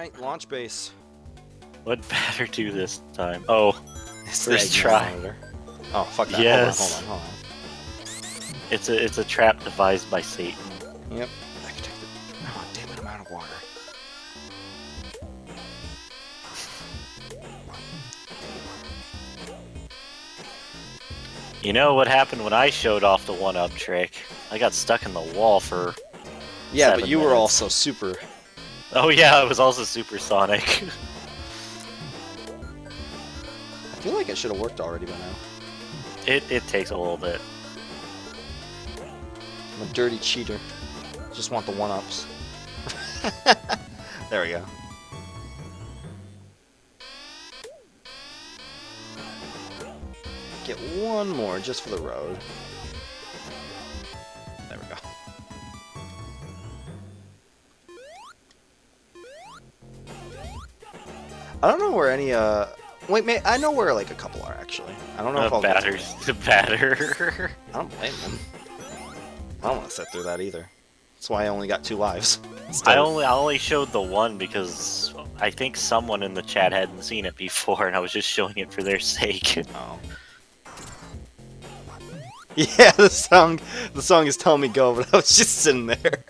Alright, launch base. What better do this time? Oh, It's first the try. monitor. Oh, fuck that. Yes. Hold on. It's a trap devised by Satan. Yep. I can take the... Oh, damn it, I'm out of water. You know what happened when I showed off the one-up trick? I got stuck in the wall for Yeah, 7 but you were minutes. also super... Oh yeah, I was also supersonic. I feel like it should have worked already by now. It takes a little bit. I'm a dirty cheater. Just want the one-ups. There we go. Get one more just for the road. There we go. I don't know where any, wait, I know where, like, a couple are, actually. I don't know if I'll get to them. The batter. I don't blame them. I don't want to sit through that either. That's why I only got 2 lives. I only showed the one because I think someone in the chat hadn't seen it before, and I was just showing it for their sake. Oh. Yeah, the song is telling me go, but I was just sitting there.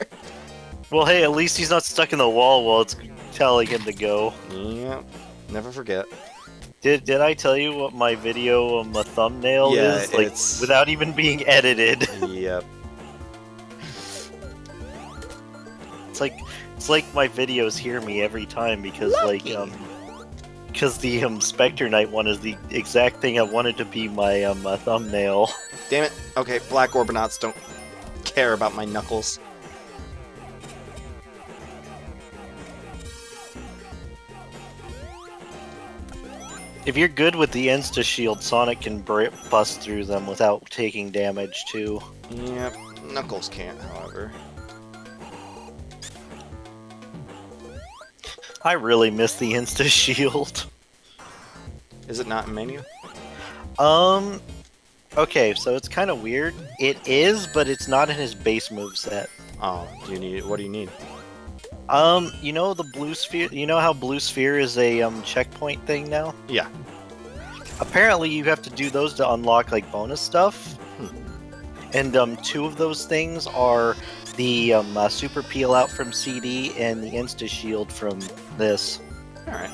Well, hey, at least he's not stuck in the wall while it's telling him to go. Yep. Never forget. Did I tell you what my video my thumbnail Yeah, is? Like, it's... without even being edited. Yep. It's like my videos hear me every time because because the Spectre Knight one is the exact thing I wanted to be my thumbnail. Damn it. Okay, Black Orbinauts don't care about my knuckles. If you're good with the Insta Shield, Sonic can bust through them without taking damage too. Yep. Knuckles can't, however. I really miss the Insta Shield. Is it not in menu? Okay, so it's kind of weird. It is, but it's not in his base moveset. Oh, do you need? What do you need? You know the blue sphere. You know how blue sphere is a checkpoint thing now? Yeah. Apparently, you have to do those to unlock like bonus stuff. And 2 of those things are the super peel out from CD and the Insta Shield from this. All right.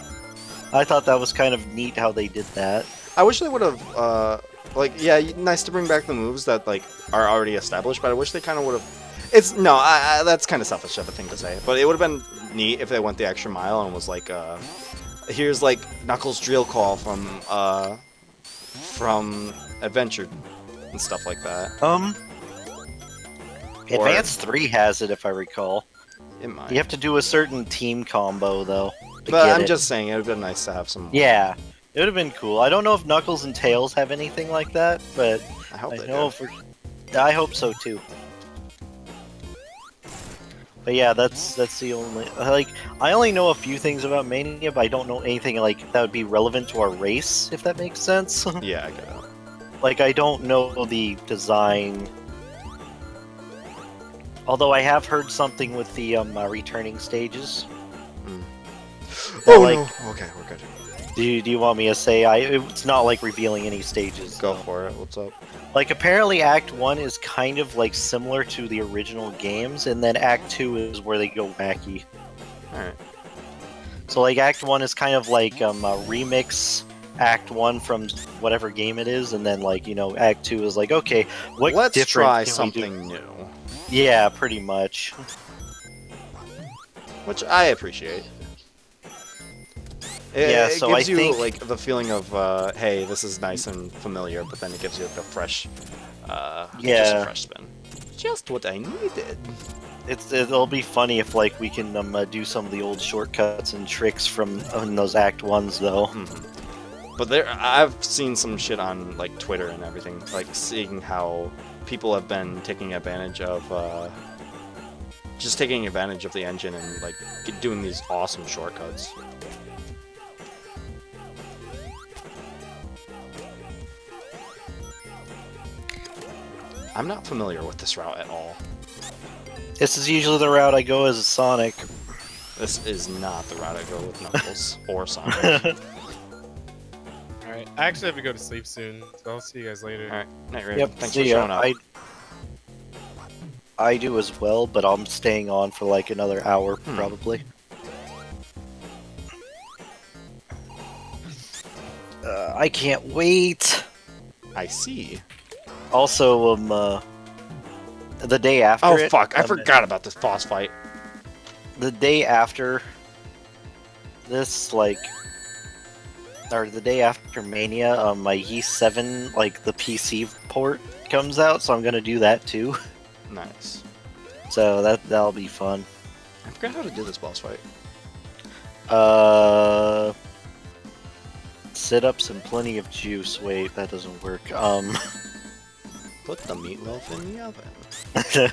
I thought that was kind of neat how they did that. I wish they would have, like, yeah, nice to bring back the moves that, like, are already established, but I wish they kind of would have... It's, no, that's kind of selfish of a thing to say, but it would have been neat if they went the extra mile and was like, here's, like, Knuckles' drill call from Adventure and stuff like that. Advance 3 has it, if I recall. It might. You have to do a certain team combo, though. But I'm just saying, it would have been nice to have some... Yeah, it would have been cool. I don't know if Knuckles and Tails have anything like that, but I hope they know do. I hope so too. But yeah, that's the only I only know a few things about Mania, but I don't know anything like that would be relevant to our race, if that makes sense. Yeah, I get it. Like I don't know the design. Although I have heard something with the returning stages. Oh, like, no. Okay, we're good. Do you want me to say it's not like revealing any stages? Go though. for it. What's up? Like apparently Act 1 is kind of like similar to the original games, and then Act 2 is where they go wacky. Alright. So like Act 1 is kind of like a remix Act 1 from whatever game it is, and then like, you know, Act 2 is like, okay, Let's different try can we do? something new. Yeah, pretty much. Which I appreciate. It so gives I you think... like the feeling of hey, this is nice and familiar, but then it gives you like a fresh, just a fresh spin. Just what I needed. It'll be funny if like we can do some of the old shortcuts and tricks from in those Act 1s though. Mm-hmm. But I've seen some shit on like Twitter and everything, like seeing how people have been taking advantage of just taking advantage of the engine and like doing these awesome shortcuts. I'm not familiar with this route at all. This is usually the route I go as a Sonic. This is not the route I go with Knuckles or Sonic. Alright, I actually have to go to sleep soon, so I'll see you guys later. Alright, Night Raven, Yep. thanks See for ya. showing up. I do as well, but I'm staying on for like another hour probably. I can't wait. I see. Also, the day after. Oh fuck! I forgot about this boss fight. The day after this, like, or the day after Mania, my Yeast 7, like the PC port comes out, so I'm gonna do that too. Nice. So that'll be fun. I forgot how to do this boss fight. Sit-ups and plenty of juice. Wait, that doesn't work. Put the meatloaf in the oven.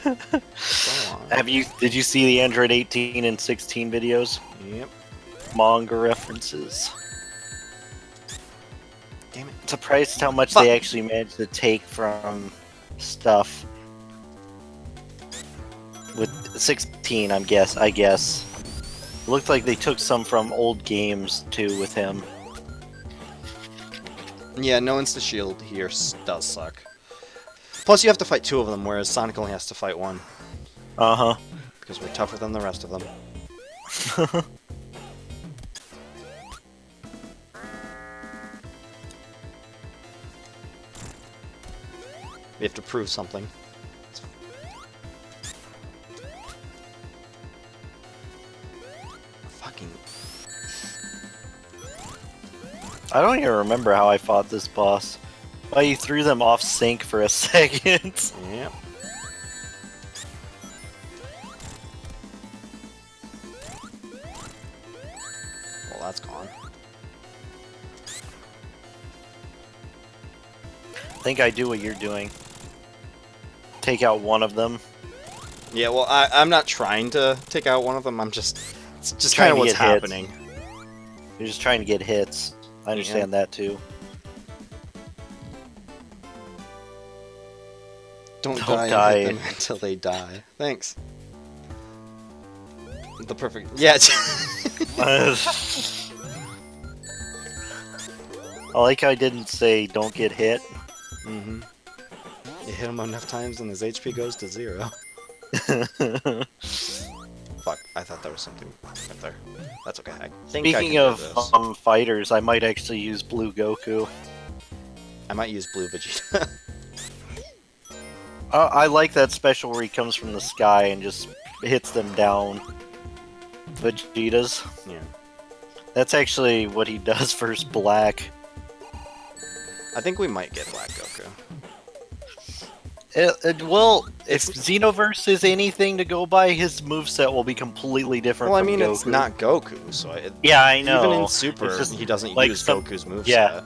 Go on. Did you see the Android 18 and 16 videos? Yep. Manga references. Damn it. Surprised how much Fuck. they actually managed to take from stuff. With 16, I guess. It looked like they took some from old games too with him. Yeah, no insta shield here does suck. Plus, you have to fight 2 of them, whereas Sonic only has to fight 1. Uh-huh. Because we're tougher than the rest of them. We have to prove something. Fucking... I don't even remember how I fought this boss. Why you threw them off sync for a second. Yep. Well, that's gone. I think I do what you're doing. Take out one of them. Yeah, well, I'm not trying to take out one of them. I'm just... It's just Trying kind of to what's get hits. happening. You're just trying to get hits. I understand that too. Don't Don't die, die. And hit them until they die. Thanks. The perfect... Yeah. I like how I didn't say don't get hit. Mm-hmm. You hit him enough times and his HP goes to 0. Fuck, I thought there was something right there. That's okay. I think I Speaking can do of this. fighters, I might actually use Blue Goku. I might use Blue Vegeta. I like that special where he comes from the sky and just hits them down. Vegetas. Yeah. That's actually what he does versus Black. I think we might get Black Goku. Well, if Xenoverse is anything to go by, his moveset will be completely different Well, I from mean, Goku. it's not Goku, so Yeah, I know. even in Super, It's just he doesn't like use some- Goku's moveset. yeah.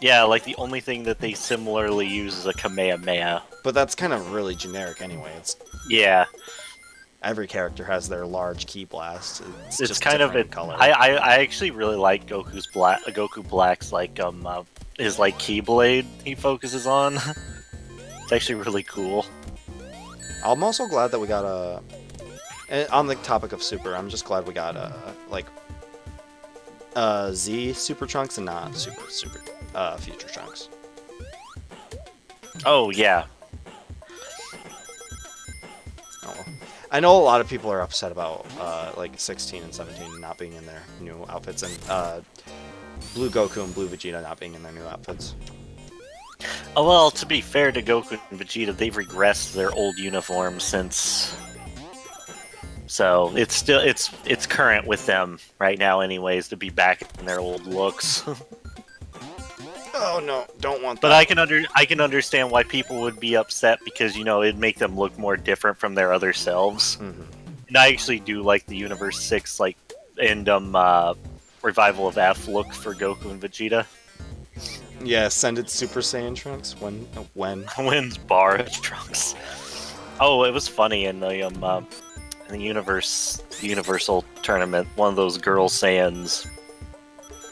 Yeah, like the only thing that they similarly use is a Kamehameha. But that's kind of really generic anyway. It's Yeah, every character has their large ki blast. It's it's just kind of different it. color. I actually really like Goku Black's like his like Keyblade he focuses on. It's actually really cool. I'm also glad that we got on the topic of Super, I'm just glad we got like Z Super Trunks and not Super Future Trunks. Oh yeah, Oh well. I know a lot of people are upset about like 16 and 17 not being in their new outfits, and Blue Goku and Blue Vegeta not being in their new outfits. oh, well, to be fair to Goku and Vegeta, they've regressed their old uniforms since. So it's still it's current with them right now, anyways, to be back in their old looks. Oh no, don't want that. But I can understand why people would be upset because it'd make them look more different from their other selves. Mhm. And I actually do like the Universe 6 like and Revival of F look for Goku and Vegeta. Yeah, Ascended Super Saiyan Trunks when Wins bar Trunks. Oh, it was funny in the Universal tournament. One of those girl Saiyans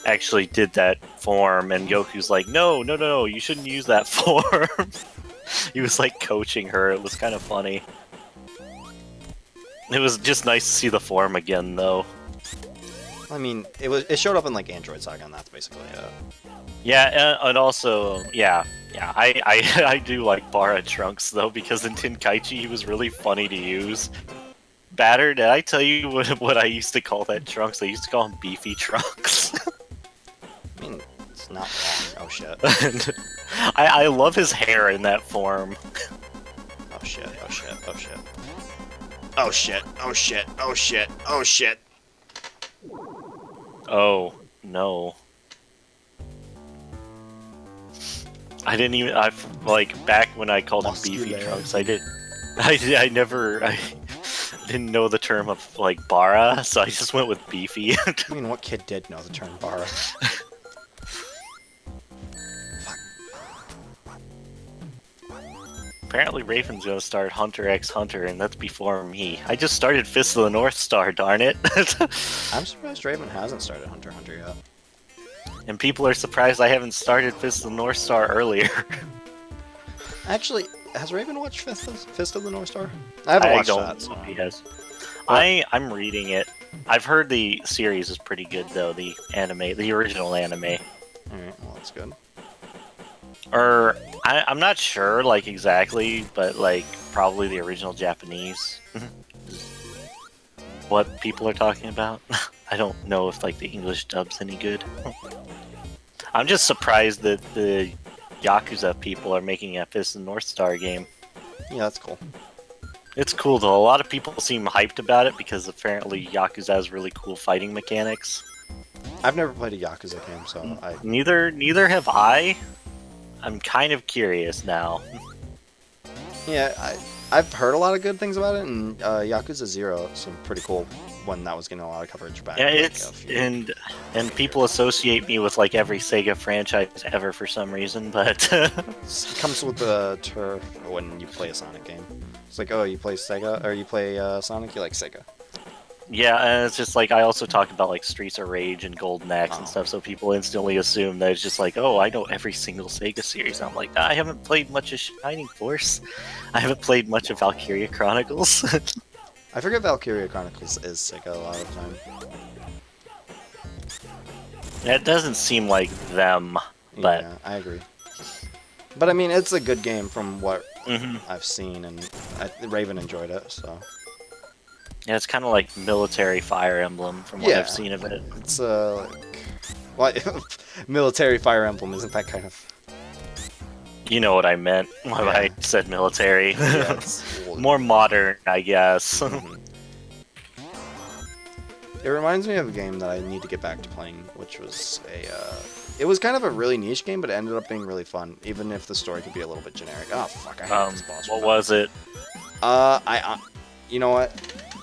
actually did that form, and Goku's like, no, you shouldn't use that form. He was like coaching her. It was kind of funny. It was just nice to see the form again, though. I mean, it showed up in like Android Saga, and that's basically it. Yeah, and also, yeah, I do like Bara Trunks though, because in Tenkaichi he was really funny to use. Batter, did I tell you what I used to call that Trunks? I used to call him Beefy Trunks. I mean, it's not wrong. Oh shit. And I love his hair in that form. Oh shit. Oh shit. Oh shit. Oh shit. Oh shit. Oh shit. Oh shit. Oh no. I didn't even. Like back when I called him Beefy Trunks, I didn't know the term of like Bara, so I just went with Beefy. I mean, what kid did know the term Bara? Apparently Raven's gonna start Hunter x Hunter, and that's before me. I just started Fist of the North Star, darn it. I'm surprised Raven hasn't started Hunter x Hunter yet. And people are surprised I haven't started Fist of the North Star earlier. Actually, has Raven watched Fist of the North Star? I haven't watched that. So. He has. I'm reading it. I've heard the series is pretty good though. The anime, the original anime. Alright, well that's good. Or I'm not sure, like exactly, but like probably the original Japanese. What people are talking about. I don't know if like the English dub's any good. I'm just surprised that the Yakuza people are making a Fist of the North Star game. Yeah, that's cool. It's cool though. A lot of people seem hyped about it because apparently Yakuza has really cool fighting mechanics. I've never played a Yakuza game, so I... Neither have I. I'm kind of curious now. Yeah, I've heard a lot of good things about it, and Yakuza 0 seemed pretty cool when that was getting a lot of coverage back. Yeah, like, it's and people associate me with like every Sega franchise ever for some reason, but it comes with the turf when you play a Sonic game. It's like, oh, you play Sega or you play Sonic, you like Sega. yeah, and it's just like I also talk about like Streets of Rage and Golden Axe and stuff, so people instantly assume that it's just like, oh, I know every single Sega series. I'm like, I haven't played much of Shining Force. I haven't played much of Valkyria Chronicles. I forget Valkyria Chronicles is Sega a lot of the time. It doesn't seem like them, but Yeah, I agree. But I mean, it's a good game from what Mhm. I've seen, and Raven enjoyed it, so... Yeah, it's kind of like military Fire Emblem from what Yeah. I've seen of it. It's like... What? Military Fire Emblem, isn't that kind of... You know what I meant when I said military. Yeah, it's... More modern, I guess. Mhm. It reminds me of a game that I need to get back to playing, which was it was kind of a really niche game, but it ended up being really fun, even if the story could be a little bit generic. Oh, fuck, I hate this boss. What was it? You know what?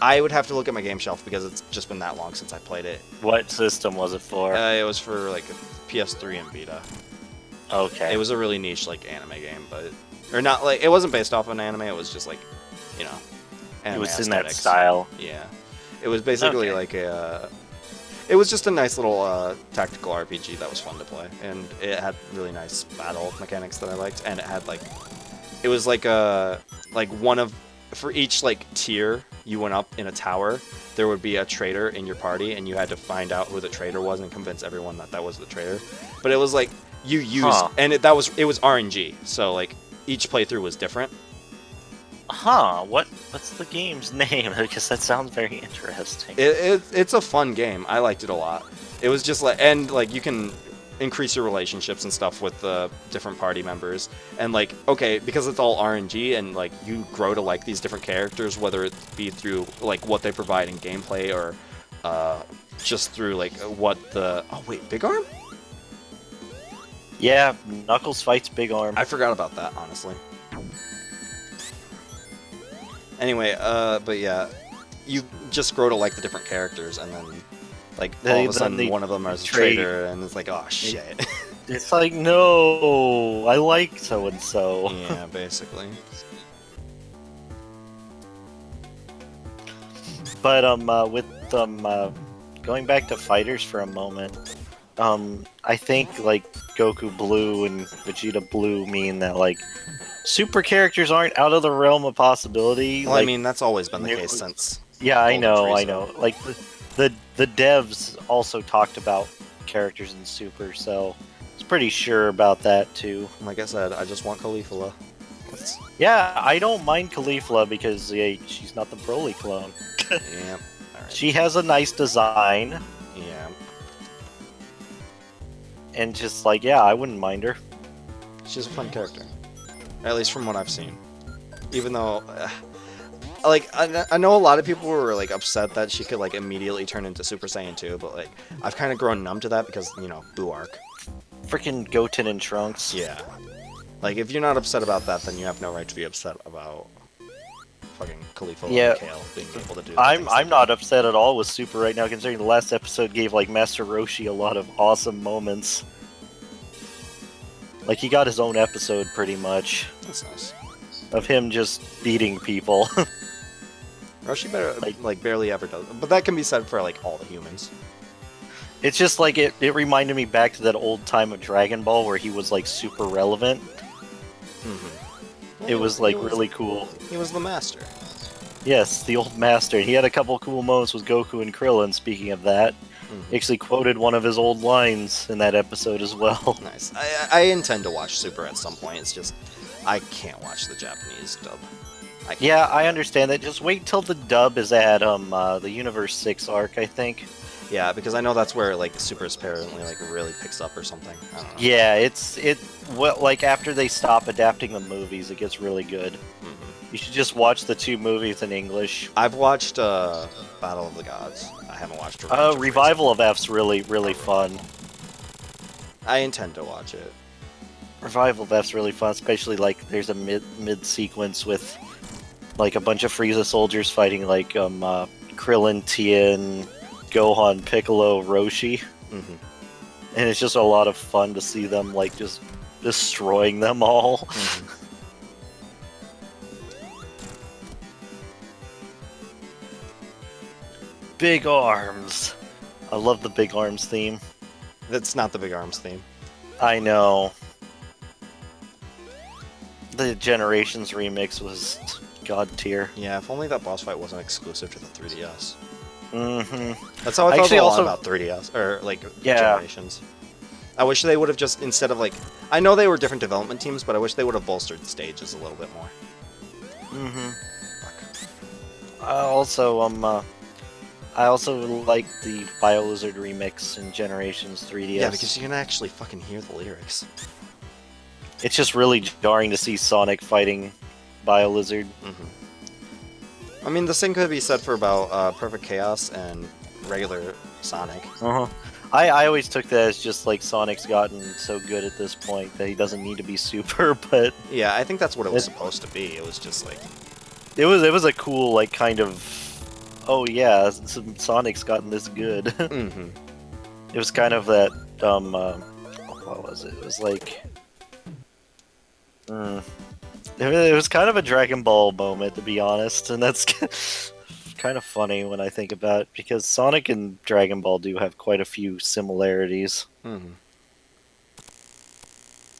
I would have to look at my game shelf because it's just been that long since I played it. What system was it for? It was for, like, PS3 and Vita. Okay. It was a really niche, like, anime game, but... Or not, like, it wasn't based off an anime, it was just, like, you know, anime It was in that aesthetics. style. Yeah. It was basically Okay. like a... It was just a nice little tactical RPG that was fun to play, and it had really nice battle mechanics that I liked, and it had, like... It was like one of... For each, like, tier you went up in a tower, there would be a traitor in your party, and you had to find out who the traitor was and convince everyone that that was the traitor. But it was, like, you used... And it was RNG, so, like, each playthrough was different. Huh, what's the game's name? Because that sounds very interesting. It's a fun game. I liked it a lot. It was just like... And, like, you can increase your relationships and stuff with the different party members. And, like, okay, because it's all RNG and, like, you grow to like these different characters, whether it be through, like, what they provide in gameplay or just through, like, what the... Oh, wait, Big Arm? Yeah, Knuckles fights Big Arm. I forgot about that, honestly. Anyway, but yeah, you just grow to like the different characters, and then, like, all of a sudden one of them is a traitor, and it's like, oh, shit. It's like, no, I like so-and-so. Yeah, basically. But, with, going back to fighters for a moment, I think, like, Goku Blue and Vegeta Blue mean that, like, super characters aren't out of the realm of possibility. Well, like, I mean, that's always been the case since Yeah, I Golden know, I Frieza. know. Like the devs also talked about characters in Super, so I was pretty sure about that too. Like I said, I just want Caulifla. Yeah, I don't mind Caulifla because she's not the Broly clone. Yeah. All right. She has a nice design, Yeah. and just like, yeah, I wouldn't mind her. She's a fun character, at least from what I've seen. Even though, like, I know a lot of people were like upset that she could like immediately turn into Super Saiyan 2, but like I've kind of grown numb to that because Boo arc. Freaking Goten and Trunks. Yeah. Like if you're not upset about that, then you have no right to be upset about fucking Caulifla Yeah. and Kale being able to do. the I'm things they do. not upset at all with Super right now, considering the last episode gave like Master Roshi a lot of awesome moments. Like he got his own episode pretty much That's nice. of him just beating people. Roshi barely ever does, but that can be said for like all the humans. It's just like it reminded me back to that old time of Dragon Ball where he was like super relevant. Mm-hmm. It was like really cool. He was the master. Yes, the old master. He had a couple cool moments with Goku and Krillin, speaking of that. Mhm. He actually quoted one of his old lines in that episode as well. Nice. I intend to watch Super at some point. It's just I can't watch the Japanese dub. I can't. Yeah, I understand that. Just wait till the dub is at the Universe 6 arc, I think. Yeah, because I know that's where like Super's apparently like really picks up or something. I don't know. Yeah, like after they stop adapting the movies, it gets really good. Mhm. You should just watch the 2 movies in English. I've watched Battle of the Gods. I haven't watched Revenge of Revival of F's really fun. Frieza. I intend to watch it. Revival of F's really fun, especially like there's a mid sequence with like a bunch of Frieza soldiers fighting like Krillin, Tien, Gohan, Piccolo, Roshi, Mm-hmm. and it's just a lot of fun to see them like just destroying them all. Mm-hmm. Big arms. I love the big arms theme. That's not the Big Arms theme. I know. The Generations remix was god tier. Yeah, if only that boss fight wasn't exclusive to the 3DS. Mm-hmm. That's how I felt Actually, a lot also- about 3DS or like Yeah. Generations. I wish they would have just instead of like I know they were different development teams, but I wish they would have bolstered the stages a little bit more. Mm-hmm. Fuck. I also like the BioLizard remix in Generations 3DS. Yeah, because you can actually fucking hear the lyrics. It's just really jarring to see Sonic fighting BioLizard. Mm-hmm. I mean, the same could be said for about Perfect Chaos and regular Sonic. Uh-huh. I always took that as just like Sonic's gotten so good at this point that he doesn't need to be super, but Yeah, I think that's what it was It- supposed to be. It was just like, it was a cool like kind of, oh yeah, Sonic's gotten this good. mm-hmm. It was kind of that what was it? It was like it was kind of a Dragon Ball moment, to be honest, and that's kind of funny when I think about it, because Sonic and Dragon Ball do have quite a few similarities. Mm-hmm.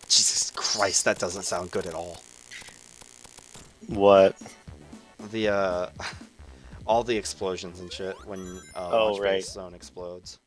Jesus Christ, that doesn't sound good at all. What? The all the explosions and shit when Oh, Lunchbase right. Zone explodes.